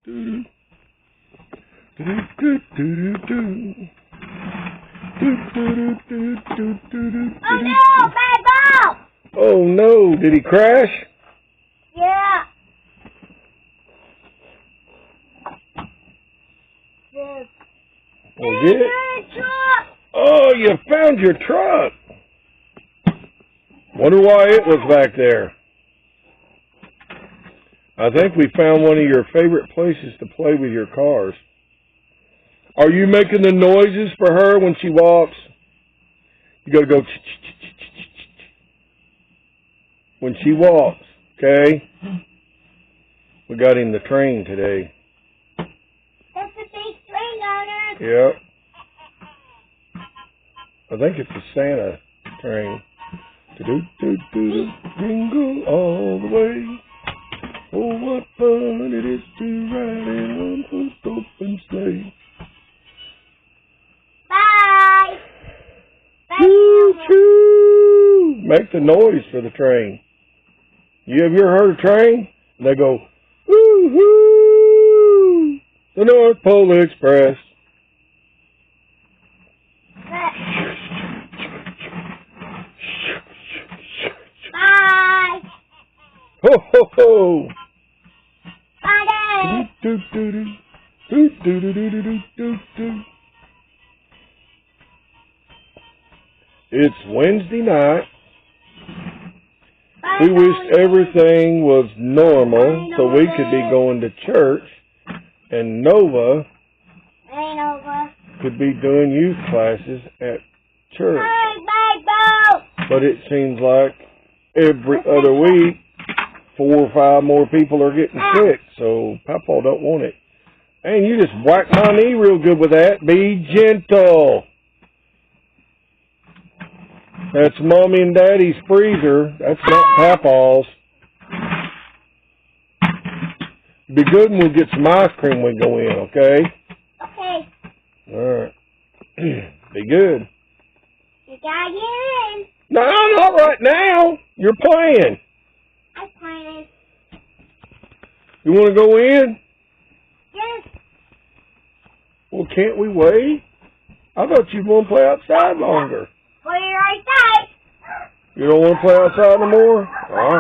Oh no, bad ball! Oh no, did he crash? Yeah. Oh, get it? Oh, you found your truck. Wonder why it was back there. I think we found one of your favorite places to play with your cars. Are you making the noises for her when she walks? You gotta go when she walks, okay? We got him the train today. That's a big train on it. Yep. I think it's a Santa train. Do-do-do-do, jingle all the way. Oh, what fun it is to ride in one horse open sleigh. Bye. Choo-choo! Make the noise for the train. Have you ever heard a train? And they go, woo-hoo! The North Pole Express. Bye. Ho, ho, ho! Bye, Daddy. Do-do-do-do. Do-do-do-do-do-do-do. It's Wednesday night. We wished everything was normal so we could be going to church and Nova could be doing youth classes at church. But it seems like every other week 4 or 5 more people are getting sick, so Papa don't want it. And you just whacked my knee real good with that. Be gentle. That's Mommy and Daddy's freezer. That's not Papa's. Be good and we'll get some ice cream when we go in, okay? Okay. Alright. Be good. You gotta get in. No, not right now. You're playing. I'm playing. You want to go in? Yes. Well, can't we wait? I thought you'd want to play outside longer. Well, you're right there. You don't want to play outside no more? All right.